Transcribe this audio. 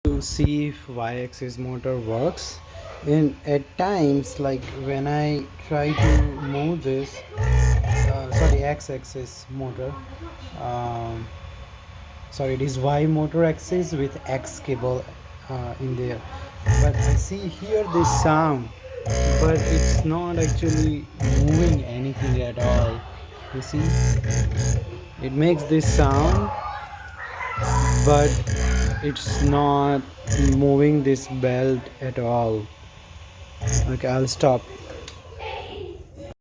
To see if y-axis motor works. And at times, like when I try to move this, sorry, x-axis motor, um, sorry, it is y motor axis with x cable in there, but I see here this sound, but it's not actually moving anything at all. You see, it makes this sound, but it's not moving this belt at all. Okay, I'll stop.